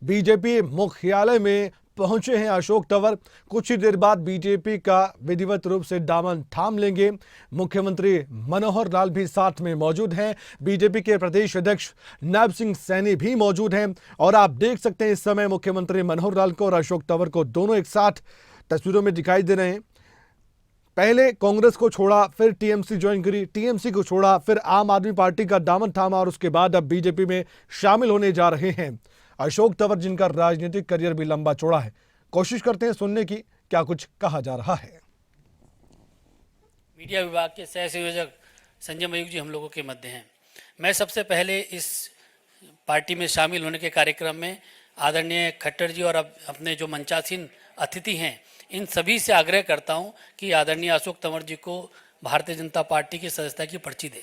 BJP मुख्यालय में पहुंचे हैं अशोक तंवर। कुछ ही देर बाद बीजेपी का विधिवत रूप से दामन थाम लेंगे। मुख्यमंत्री मनोहर लाल भी साथ में मौजूद हैं। बीजेपी के प्रदेश अध्यक्ष नायब सिंह सैनी भी मौजूद हैं और आप देख सकते हैं इस समय मुख्यमंत्री मनोहर लाल को और अशोक तंवर को दोनों एक साथ तस्वीरों में दिखाई दे रहे हैं। पहले कांग्रेस को छोड़ा, फिर टीएमसी ज्वाइन करी, टीएमसी को छोड़ा, फिर आम आदमी पार्टी का दामन थामा और उसके बाद अब बीजेपी में शामिल होने जा रहे हैं अशोक तंवर, जिनका राजनीतिक करियर भी लंबा चौड़ा है। कोशिश करते हैं सुनने की क्या कुछ कहा जा रहा है। मीडिया विभाग के सह संयोजक संजय मयूख जी हम लोगों के मध्य हैं। मैं सबसे पहले इस पार्टी में शामिल होने के कार्यक्रम में आदरणीय खट्टर जी और अपने जो मंचासीन अतिथि हैं इन सभी से आग्रह करता हूं कि आदरणीय अशोक तंवर जी को भारतीय जनता पार्टी की सदस्यता की पर्ची दें।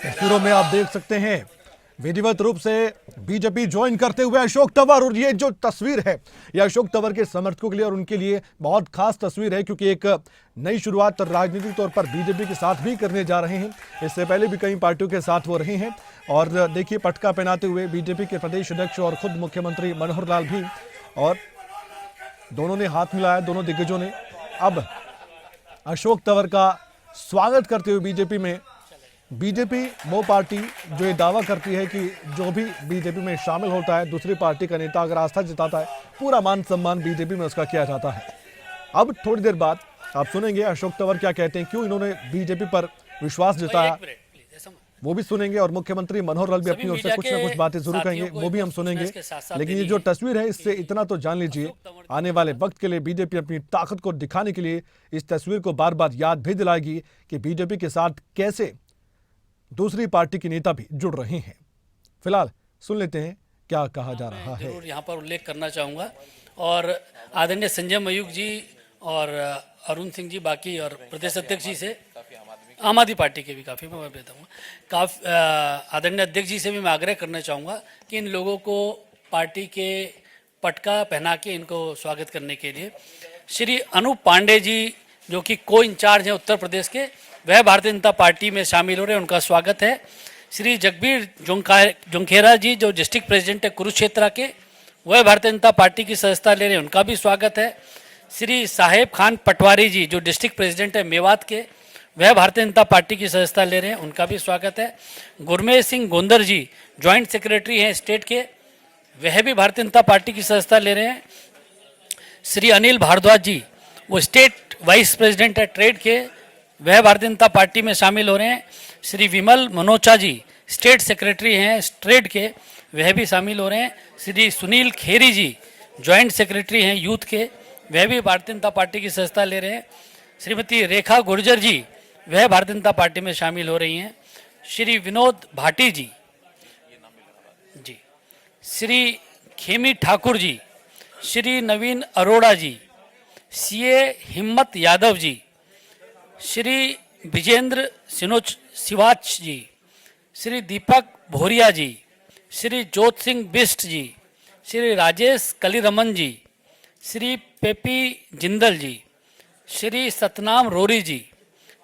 तस्वीरों में आप देख सकते हैं विधिवत रूप से बीजेपी ज्वाइन करते हुए अशोक तंवर, और ये जो तस्वीर है यह अशोक तंवर के समर्थकों के लिए और उनके लिए बहुत खास तस्वीर है, क्योंकि एक नई शुरुआत राजनीतिक तौर पर बीजेपी के साथ भी करने जा रहे हैं। इससे पहले भी कई पार्टियों के साथ वो रहे हैं और देखिए पटका पहनाते हुए बीजेपी के प्रदेश अध्यक्ष और खुद मुख्यमंत्री मनोहर लाल भी, और दोनों ने हाथ मिलाया, दोनों दिग्गजों ने। अब अशोक तंवर का स्वागत करते हुए बीजेपी वो पार्टी जो ये दावा करती है कि जो भी बीजेपी में शामिल होता है, दूसरी पार्टी का नेता अगर आस्था जताता है, पूरा मान सम्मान बीजेपी में उसका किया जाता है। अब थोड़ी देर बाद आप सुनेंगे अशोक तंवर क्या कहते हैं, क्यों इन्होंने बीजेपी पर विश्वास जताया, वो भी सुनेंगे। और मुख्यमंत्री मनोहर लाल भी अपनी ओर से कुछ ना कुछ बातें जरूर कहेंगे, वो भी हम सुनेंगे। लेकिन ये जो तस्वीर है इससे इतना तो जान लीजिए, आने वाले वक्त के लिए बीजेपी अपनी ताकत को दिखाने के लिए इस तस्वीर को बार बार याद भी दिलाएगी कि बीजेपी के साथ कैसे दूसरी पार्टी के नेता भी जुड़ रहे हैं। फिलहाल सुन लेते हैं क्या कहा जा रहा है। जरूर यहाँ पर उल्लेख करना चाहूँगा और आदरणीय संजय मयूख जी और अरुण सिंह जी बाकी और प्रदेश अध्यक्ष जी से, आम आदमी पार्टी के भी काफ़ी मैं देता हूँ, आदरणीय अध्यक्ष जी से भी मैं आग्रह करना चाहूँगा कि इन लोगों को पार्टी के पटका पहना के इनको स्वागत करने के लिए श्री अनूप पांडे जी जो कि को इंचार्ज हैं उत्तर प्रदेश के, वह भारतीय जनता पार्टी में शामिल हो रहे हैं, उनका स्वागत है। श्री जगबीर जोंखेरा जी जो डिस्ट्रिक्ट प्रेसिडेंट है कुरुक्षेत्र के, वह भारतीय जनता पार्टी की सदस्यता ले रहे हैं, उनका भी स्वागत है। श्री साहेब खान पटवारी जी जो डिस्ट्रिक्ट प्रेसिडेंट है मेवात के, वह भारतीय जनता पार्टी की सदस्यता ले रहे हैं, उनका भी स्वागत है। गुरमेज सिंह गोंदर जी ज्वाइंट सेक्रेटरी हैं स्टेट के, वह भी भारतीय जनता पार्टी की सदस्यता ले रहे हैं। श्री अनिल भारद्वाज जी वो स्टेट वाइस प्रेसिडेंट है ट्रेड के, वह भारतीय जनता पार्टी में शामिल हो रहे हैं। श्री विमल मनोचा जी स्टेट सेक्रेटरी हैं ट्रेड के, वह भी शामिल हो रहे हैं। श्री सुनील खेरी जी जॉइंट सेक्रेटरी हैं यूथ के, वह भी भारतीय जनता पार्टी की सदस्यता ले रहे हैं। श्रीमती रेखा गुर्जर जी वह भारतीय जनता पार्टी में शामिल हो रही हैं। श्री विनोद भाटी जी, श्री खेमी ठाकुर जी, श्री नवीन अरोड़ा जी, सीए हिम्मत यादव जी, श्री विजेंद्र सिवाच जी, श्री दीपक भोरिया जी, श्री जोत सिंह बिस्ट जी, श्री राजेश कलीरमन जी, श्री पेपी जिंदल जी, श्री सतनाम रोरी जी,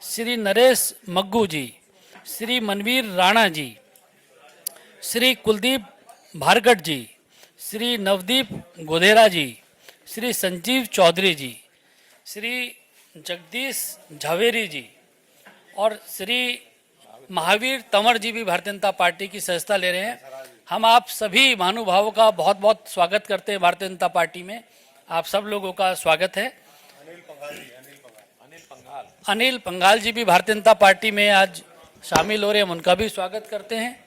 श्री नरेश मग्गू जी, श्री मनवीर राणा जी, श्री कुलदीप भार्गट जी, श्री नवदीप गोधेरा जी, श्री संजीव चौधरी जी, श्री जगदीश झावेरी जी और श्री महावीर तंवर जी भी भारतीय जनता पार्टी की सदस्यता ले रहे हैं। हम आप सभी महानुभावों का बहुत बहुत स्वागत करते हैं भारतीय जनता पार्टी में। आप सब लोगों का स्वागत है। अनिल पंघाल जी भी भारतीय जनता पार्टी में आज शामिल हो रहे हैं, हम उनका भी स्वागत करते हैं।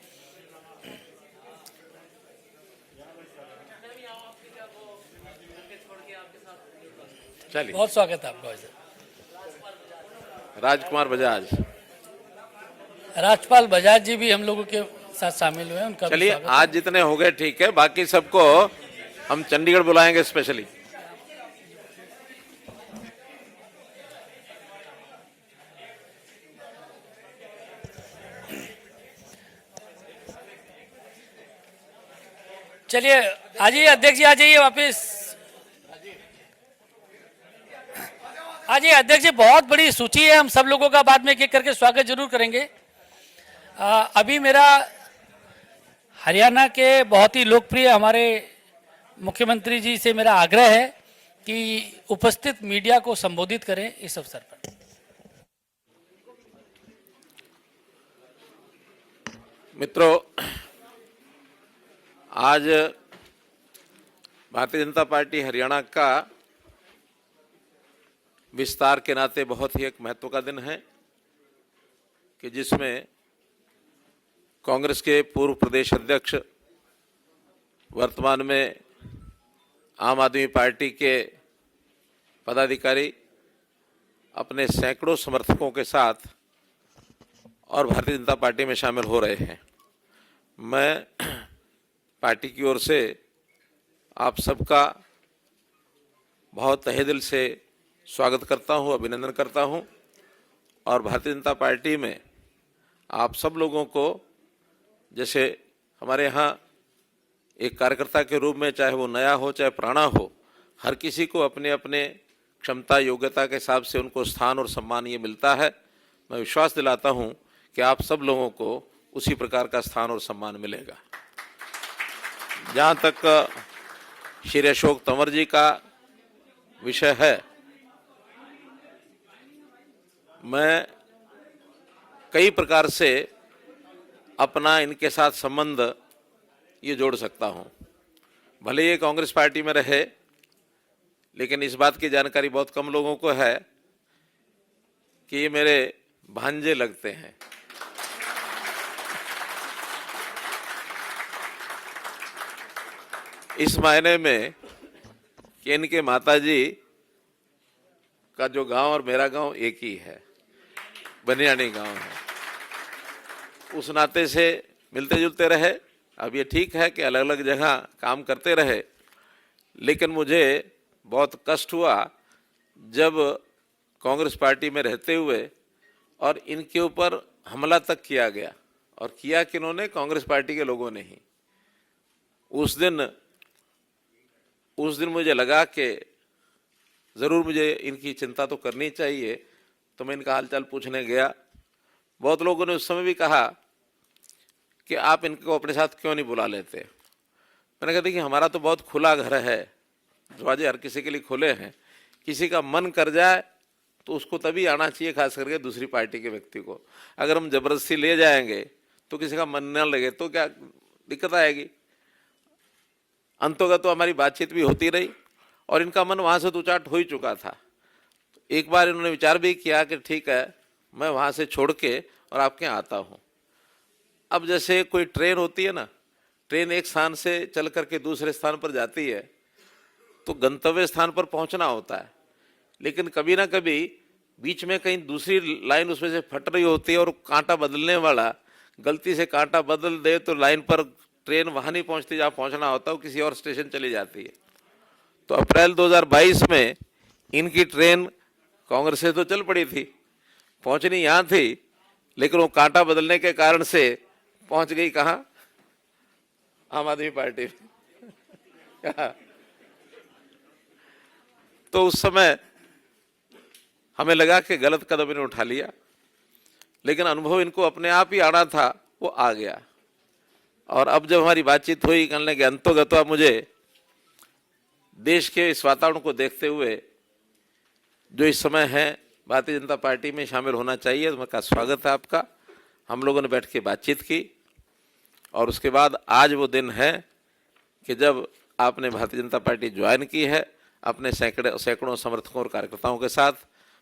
चलिए, बहुत स्वागत है आपका। राजकुमार बजाज, राजपाल बजाज जी भी हम लोगों के साथ शामिल हुए हैं, उनका चलिए आज जितने हो गए ठीक है, बाकी सबको हम चंडीगढ़ बुलाएंगे स्पेशली। चलिए आ जाइए अध्यक्ष जी, आ जाइए वापस। आ जाइए अध्यक्ष जी, बहुत बड़ी सूची है, हम सब लोगों का बाद में एक एक करके स्वागत जरूर करेंगे। अभी मेरा हरियाणा के बहुत ही लोकप्रिय हमारे मुख्यमंत्री जी से मेरा आग्रह है कि उपस्थित मीडिया को संबोधित करें इस अवसर पर। मित्रों, आज भारतीय जनता पार्टी हरियाणा का विस्तार के नाते बहुत ही एक महत्व का दिन है कि जिसमें कांग्रेस के पूर्व प्रदेश अध्यक्ष, वर्तमान में आम आदमी पार्टी के पदाधिकारी अपने सैकड़ों समर्थकों के साथ और भारतीय जनता पार्टी में शामिल हो रहे हैं। मैं पार्टी की ओर से आप सबका बहुत तहे दिल से स्वागत करता हूं, अभिनंदन करता हूं और भारतीय जनता पार्टी में आप सब लोगों को, जैसे हमारे यहाँ एक कार्यकर्ता के रूप में, चाहे वो नया हो चाहे पुराना हो, हर किसी को अपने अपने क्षमता योग्यता के हिसाब से उनको स्थान और सम्मान ये मिलता है। मैं विश्वास दिलाता हूं कि आप सब लोगों को उसी प्रकार का स्थान और सम्मान मिलेगा। जहाँ तक श्री अशोक तंवर जी का विषय है, मैं कई प्रकार से अपना इनके साथ संबंध ये जोड़ सकता हूँ। भले ये कांग्रेस पार्टी में रहे, लेकिन इस बात की जानकारी बहुत कम लोगों को है कि ये मेरे भांजे लगते हैं। इस मायने में कि इनके माताजी का जो गांव और मेरा गांव एक ही है, बनियानी गांव है। उस नाते से मिलते जुलते रहे। अब ये ठीक है कि अलग अलग जगह काम करते रहे, लेकिन मुझे बहुत कष्ट हुआ जब कांग्रेस पार्टी में रहते हुए और इनके ऊपर हमला तक किया गया, और किया किन्होंने? कांग्रेस पार्टी के लोगों ने ही। उस दिन मुझे लगा कि ज़रूर मुझे इनकी चिंता तो करनी चाहिए, तो मैं इनका हालचाल पूछने गया। बहुत लोगों ने उस समय भी कहा कि आप इनको अपने साथ क्यों नहीं बुला लेते। मैंने कहा देखिए, हमारा तो बहुत खुला घर है, दरवाजे हर किसी के लिए खुले हैं। किसी का मन कर जाए तो उसको तभी आना चाहिए, खास करके दूसरी पार्टी के व्यक्ति को। अगर हम जबरदस्ती ले जाएंगे तो किसी का मन न लगे तो क्या दिक्कत आएगी। अंतोगत तो हमारी बातचीत भी होती रही और इनका मन वहाँ से तो उचाट हो ही चुका था। एक बार इन्होंने विचार भी किया कि ठीक है, मैं वहाँ से छोड़ के और आपके यहाँ आता हूँ। अब जैसे कोई ट्रेन होती है ना, ट्रेन एक स्थान से चल करके दूसरे स्थान पर जाती है तो गंतव्य स्थान पर पहुँचना होता है, लेकिन कभी ना कभी बीच में कहीं दूसरी लाइन उसमें से फट रही होती है और कांटा बदलने वाला गलती से कांटा बदल दे तो लाइन पर ट्रेन वहाँ नहीं पहुँचती जहाँ पहुँचना होता, वो किसी और स्टेशन चली जाती है। तो अप्रैल 2022 में इनकी ट्रेन कांग्रेस से तो चल पड़ी थी, पहुँचनी यहाँ थी, लेकिन वो कांटा बदलने के कारण से पहुँच गई कहाँ? आम आदमी पार्टी में। तो उस समय हमें लगा कि गलत कदम इन्होंने उठा लिया, लेकिन अनुभव इनको अपने आप ही आना था, वो आ गया। और अब जब हमारी बातचीत हुई, कहने लगे अंतोगत्वा मुझे देश के इस वातावरण को देखते हुए जो इस समय है भारतीय जनता पार्टी में शामिल होना चाहिए। तो मैं कहा स्वागत है आपका। हम लोगों ने बैठ के बातचीत की और उसके बाद आज वो दिन है कि जब आपने भारतीय जनता पार्टी ज्वाइन की है अपने सैकड़ों समर्थकों और कार्यकर्ताओं के साथ।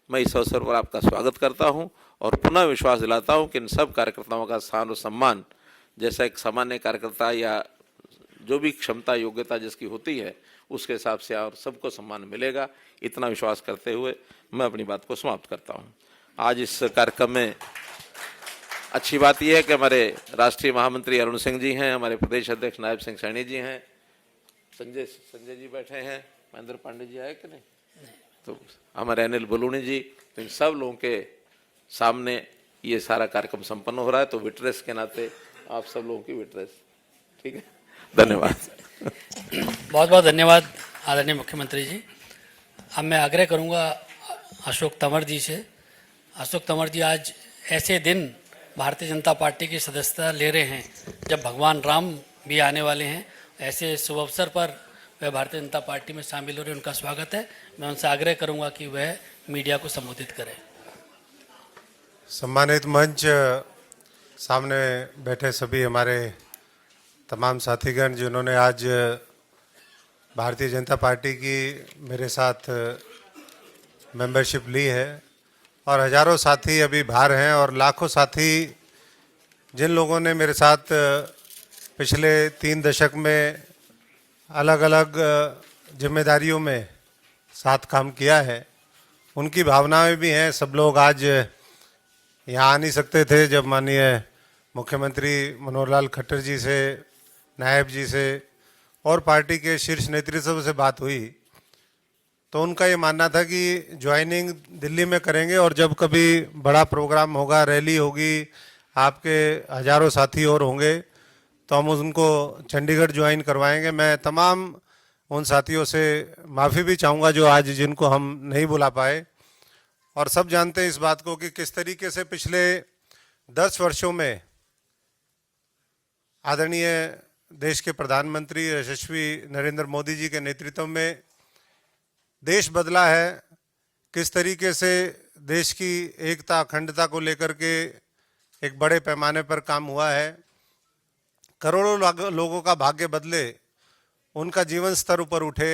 मैं इस अवसर पर आपका स्वागत करता हूं और पुनः विश्वास दिलाता हूं कि इन सब कार्यकर्ताओं का स्थान और सम्मान, जैसा एक सामान्य कार्यकर्ता या जो भी क्षमता योग्यता जिसकी होती है उसके हिसाब से और सबको सम्मान मिलेगा। इतना विश्वास करते हुए मैं अपनी बात को समाप्त करता हूं। आज इस कार्यक्रम में अच्छी बात यह है कि हमारे राष्ट्रीय महामंत्री अरुण सिंह जी हैं, हमारे प्रदेश अध्यक्ष नायब सिंह सैनी जी हैं, संजय संजय जी बैठे हैं, महेंद्र पांडे जी आए कि नहीं, तो हमारे अनिल बलूनी जी, तो इन सब लोगों के सामने ये सारा कार्यक्रम संपन्न हो रहा है। तो विटनेस के नाते आप सब लोगों की विटनेस, ठीक है, धन्यवाद। बहुत बहुत धन्यवाद आदरणीय मुख्यमंत्री जी। अब मैं आग्रह करूंगा अशोक तंवर जी से। अशोक तंवर जी, आज ऐसे दिन भारतीय जनता पार्टी की सदस्यता ले रहे हैं जब भगवान राम भी आने वाले हैं, ऐसे शुभ अवसर पर वह भारतीय जनता पार्टी में शामिल हो रहे हैं। उनका स्वागत है। मैं उनसे आग्रह करूंगा कि वह मीडिया को संबोधित करें। सम्मानित मंच, सामने बैठे सभी हमारे तमाम साथीगण जिन्होंने आज भारतीय जनता पार्टी की मेरे साथ मेंबरशिप ली है, और हजारों साथी अभी बाहर हैं, और लाखों साथी जिन लोगों ने मेरे साथ पिछले 3 दशक में अलग अलग जिम्मेदारियों में साथ काम किया है, उनकी भावनाएं भी हैं। सब लोग आज यहाँ आ नहीं सकते थे। जब माननीय मुख्यमंत्री मनोहर लाल खट्टर जी से, नायब जी से और पार्टी के शीर्ष नेतृत्व से बात हुई, तो उनका ये मानना था कि ज्वाइनिंग दिल्ली में करेंगे, और जब कभी बड़ा प्रोग्राम होगा, रैली होगी, आपके हजारों साथी और होंगे, तो हम उनको चंडीगढ़ ज्वाइन करवाएंगे। मैं तमाम उन साथियों से माफ़ी भी चाहूँगा जो आज जिनको हम नहीं बुला पाए। और सब जानते हैं इस बात को कि किस तरीके से पिछले 10 वर्षों में आदरणीय देश के प्रधानमंत्री यशस्वी नरेंद्र मोदी जी के नेतृत्व में देश बदला है, किस तरीके से देश की एकता अखंडता को लेकर के एक बड़े पैमाने पर काम हुआ है, करोड़ों लोगों का भाग्य बदले, उनका जीवन स्तर ऊपर उठे,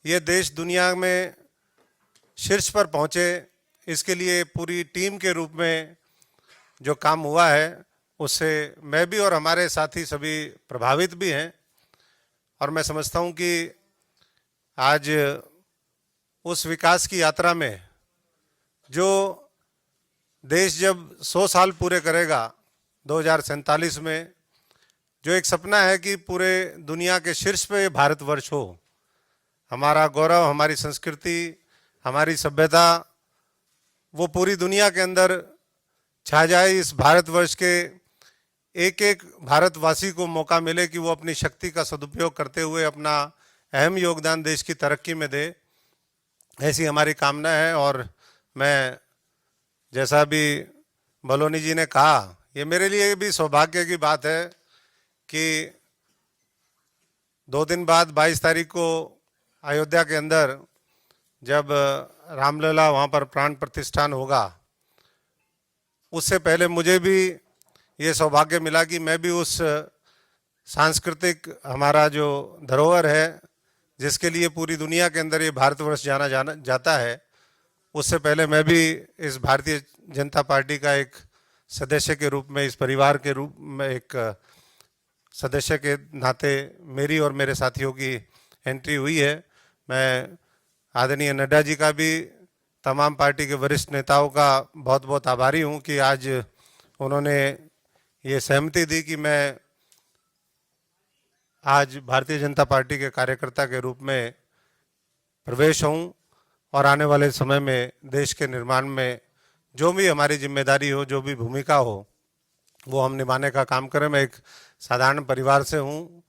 ये देश दुनिया में शीर्ष पर पहुँचे, इसके लिए पूरी टीम के रूप में जो काम हुआ है उससे मैं भी और हमारे साथी सभी प्रभावित भी हैं। और मैं समझता हूँ कि आज उस विकास की यात्रा में जो देश जब 100 साल पूरे करेगा 2047 में, जो एक सपना है कि पूरे दुनिया के शीर्ष पे भारतवर्ष हो, हमारा गौरव, हमारी संस्कृति, हमारी सभ्यता वो पूरी दुनिया के अंदर छा जाए, इस भारतवर्ष के एक एक भारतवासी को मौका मिले कि वो अपनी शक्ति का सदुपयोग करते हुए अपना अहम योगदान देश की तरक्की में दे, ऐसी हमारी कामना है। और मैं, जैसा भी बलोनी जी ने कहा, ये मेरे लिए भी सौभाग्य की बात है कि 2 दिन बाद 22 तारीख को अयोध्या के अंदर जब रामलला वहाँ पर प्राण प्रतिष्ठान होगा, उससे पहले मुझे भी ये सौभाग्य मिला कि मैं भी उस सांस्कृतिक हमारा जो धरोहर है जिसके लिए पूरी दुनिया के अंदर ये भारतवर्ष जाना जाता है, उससे पहले मैं भी इस भारतीय जनता पार्टी का एक सदस्य के रूप में, इस परिवार के रूप में एक सदस्य के नाते मेरी और मेरे साथियों की एंट्री हुई है। मैं आदरणीय नड्डा जी का भी, तमाम पार्टी के वरिष्ठ नेताओं का बहुत बहुत आभारी हूं कि आज उन्होंने ये सहमति दी कि मैं आज भारतीय जनता पार्टी के कार्यकर्ता के रूप में प्रवेश हूं, और आने वाले समय में देश के निर्माण में जो भी हमारी जिम्मेदारी हो, जो भी भूमिका हो, वो हम निभाने का काम करें। मैं एक साधारण परिवार से हूँ,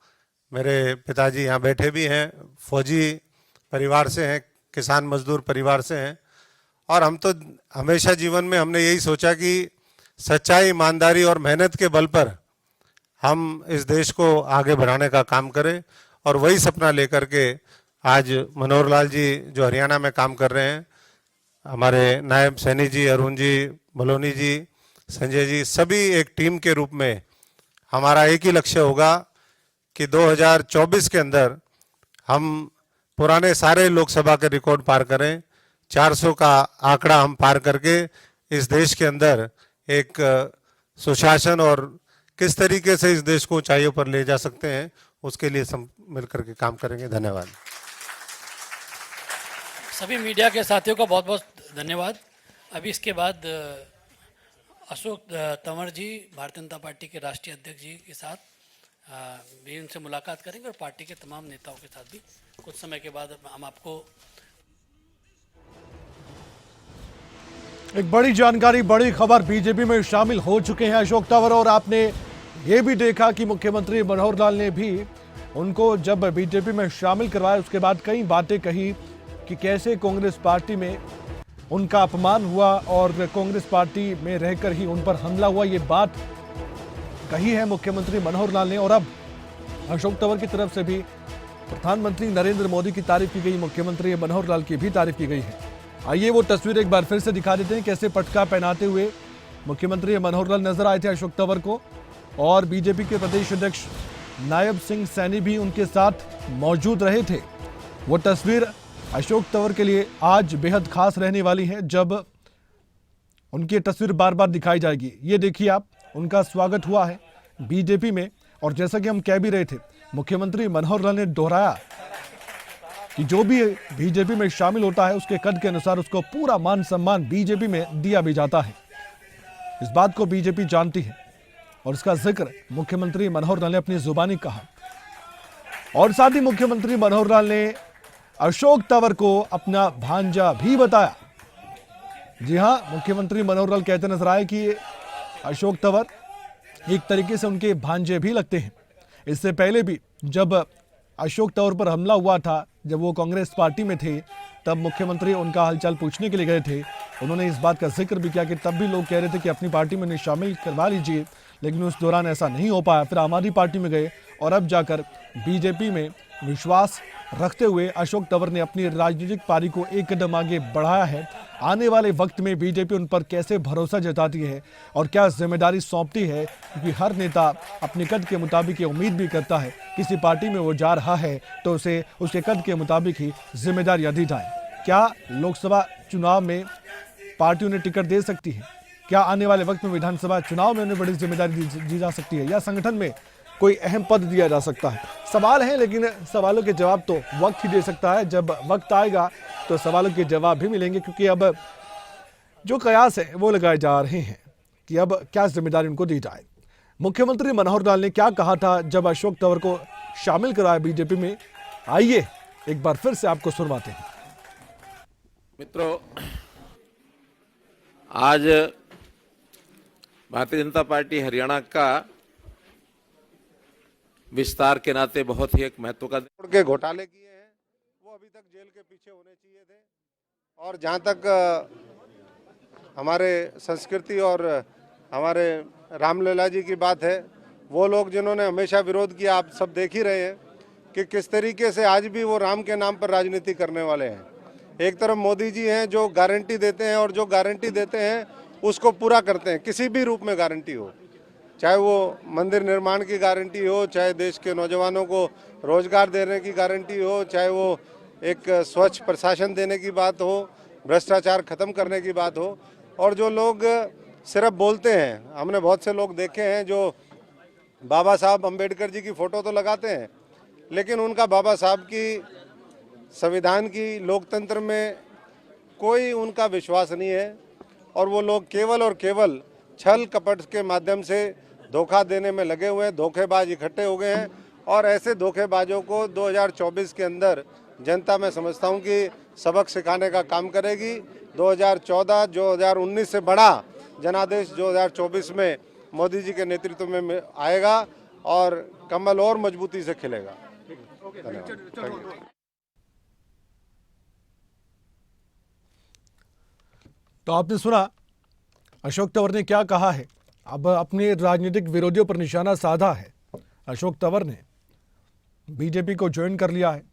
मेरे पिताजी यहाँ बैठे भी हैं, फौजी परिवार से हैं, किसान मजदूर परिवार से हैं, और हम तो हमेशा जीवन में हमने यही सोचा कि सच्चाई, ईमानदारी और मेहनत के बल पर हम इस देश को आगे बढ़ाने का काम करें। और वही सपना लेकर के आज मनोहर लाल जी जो हरियाणा में काम कर रहे हैं, हमारे नायब सैनी जी, अरुण जी, बलोनी जी, संजय जी, सभी एक टीम के रूप में हमारा एक ही लक्ष्य होगा कि 2024 के अंदर हम पुराने सारे लोकसभा के रिकॉर्ड पार करें, 400 का आंकड़ा हम पार करके इस देश के अंदर एक सुशासन और किस तरीके से इस देश को ऊंचाइयों पर ले जा सकते हैं, उसके लिए सब मिलकर के काम करेंगे। धन्यवाद। सभी मीडिया के साथियों का बहुत बहुत धन्यवाद। अभी इसके बाद अशोक तंवर जी, भारतीय जनता पार्टी के राष्ट्रीय अध्यक्ष जी के साथ भी उनसे मुलाकात करेंगे और पार्टी के तमाम नेताओं के साथ भी कुछ समय के बाद हम आपको एक बड़ी जानकारी, बड़ी खबर, बीजेपी में शामिल हो चुके हैं अशोक तंवर। और आपने ये भी देखा कि मुख्यमंत्री मनोहर लाल ने भी उनको जब बीजेपी में शामिल करवाया उसके बाद कई बातें कही कि कैसे कांग्रेस पार्टी में उनका अपमान हुआ और कांग्रेस पार्टी में रहकर ही उन पर हमला हुआ। ये बात कही है मुख्यमंत्री मनोहर लाल ने। और अब अशोक तंवर की तरफ से भी प्रधानमंत्री नरेंद्र मोदी की तारीफ की गई, मुख्यमंत्री मनोहर लाल की भी तारीफ की गई है। आइए वो तस्वीर एक बार फिर से दिखा देते हैं, कैसे पटका पहनाते हुए मुख्यमंत्री मनोहर लाल नजर आए थे अशोक तंवर को। और बीजेपी के प्रदेश अध्यक्ष नायब सिंह सैनी भी उनके साथ मौजूद रहे थे। वो तस्वीर अशोक तंवर के लिए आज बेहद खास रहने वाली है, जब उनकी तस्वीर बार बार दिखाई जाएगी। ये देखिए आप, उनका स्वागत हुआ है बीजेपी में। और जैसा कि हम कह भी रहे थे, मुख्यमंत्री मनोहर लाल ने दोहराया कि जो भी बीजेपी में शामिल होता है उसके कद के अनुसार उसको पूरा मान सम्मान बीजेपी में दिया भी जाता है। इस बात को बीजेपी जानती है और इसका जिक्र मुख्यमंत्री मनोहर लाल ने अपनी जुबानी कहा। और साथ ही मुख्यमंत्री मनोहर लाल ने अशोक तंवर को अपना भांजा भी बताया। जी हां, मुख्यमंत्री मनोहर लाल कहते नजर आए कि अशोक तंवर एक तरीके से उनके भांजे भी लगते हैं। इससे पहले भी जब अशोक तंवर पर हमला हुआ था, जब वो कांग्रेस पार्टी में थे, तब मुख्यमंत्री उनका हालचाल पूछने के लिए गए थे। उन्होंने इस बात का जिक्र भी किया कि तब भी लोग कह रहे थे कि अपनी पार्टी में उन्हें शामिल करवा लीजिए, लेकिन उस दौरान ऐसा नहीं हो पाया। फिर आम आदमी पार्टी में गए और अब जाकर बीजेपी में विश्वास रखते हुए अशोक तंवर ने अपनी राजनीतिक पारी को एक कदम आगे बढ़ाया है। आने वाले वक्त में बीजेपी उन पर कैसे भरोसा जताती है और क्या जिम्मेदारी सौंपती है, क्योंकि हर नेता अपने कद के मुताबिक ये उम्मीद भी करता है किसी पार्टी में वो जा रहा है तो उसे उसके कद के मुताबिक ही जिम्मेदारियां दी जाएं। क्या लोकसभा चुनाव में पार्टी उन्हें टिकट दे सकती है? क्या आने वाले वक्त में विधानसभा चुनाव में उन्हें बड़ी जिम्मेदारी दी जा सकती है, या संगठन में कोई अहम पद दिया जा सकता है? सवाल हैं, लेकिन सवालों के जवाब तो वक्त ही दे सकता है। जब वक्त आएगा तो सवालों के जवाब भी मिलेंगे, क्योंकि अब जो कयास है वो लगाए जा रहे हैं कि अब क्या जिम्मेदारी उनको दी जाए। मुख्यमंत्री मनोहर लाल ने क्या कहा था जब अशोक तंवर को शामिल कराया बीजेपी में, आइए एक बार फिर से आपको सुनवाते हैं। मित्रों, आज भारतीय जनता पार्टी हरियाणा का विस्तार के नाते बहुत ही एक महत्व का के घोटाले किए हैं वो अभी तक जेल के पीछे होने चाहिए थे। और जहाँ तक हमारे संस्कृति और हमारे रामलला जी की बात है, वो लोग जिन्होंने हमेशा विरोध किया, आप सब देख ही रहे हैं कि किस तरीके से आज भी वो राम के नाम पर राजनीति करने वाले हैं। एक तरफ मोदी जी हैं जो गारंटी देते हैं और जो गारंटी देते हैं उसको पूरा करते हैं, किसी भी रूप में गारंटी हो, चाहे वो मंदिर निर्माण की गारंटी हो, चाहे देश के नौजवानों को रोजगार देने की गारंटी हो, चाहे वो एक स्वच्छ प्रशासन देने की बात हो, भ्रष्टाचार खत्म करने की बात हो। और जो लोग सिर्फ बोलते हैं, हमने बहुत से लोग देखे हैं जो बाबा साहब अम्बेडकर जी की फ़ोटो तो लगाते हैं, लेकिन उनका बाबा साहब की, संविधान की, लोकतंत्र में कोई उनका विश्वास नहीं है। और वो लोग केवल और केवल छल कपट के माध्यम से धोखा देने में लगे हुए हैं, धोखेबाज इकट्ठे हो गए हैं। और ऐसे धोखेबाजों को 2024 के अंदर जनता, मैं समझता हूं कि सबक सिखाने का काम करेगी। 2019 से बड़ा जनादेश 2024 में मोदी जी के नेतृत्व में आएगा और कमल और मजबूती से खिलेगा। तो आपने सुना अशोक तंवर ने क्या कहा है। अब अपने राजनीतिक विरोधियों पर निशाना साधा है अशोक तंवर ने, बीजेपी को ज्वाइन कर लिया है।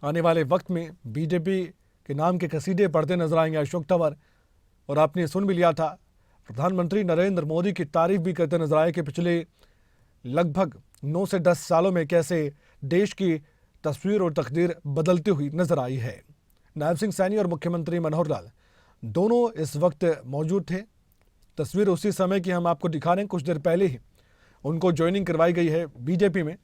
आने वाले वक्त में बीजेपी के नाम के कसीदे पढ़ते नजर आएंगे अशोक तंवर। और आपने सुन भी लिया था, प्रधानमंत्री नरेंद्र मोदी की तारीफ भी करते नजर आए कि पिछले लगभग 9 से 10 सालों में कैसे देश की तस्वीर और तकदीर बदलती हुई नजर आई है। नायब सिंह सैनी और मुख्यमंत्री मनोहर लाल दोनों इस वक्त मौजूद थे। तस्वीर उसी समय की हम आपको दिखा रहे हैं। कुछ देर पहले ही उनको ज्वाइनिंग करवाई गई है बीजेपी में।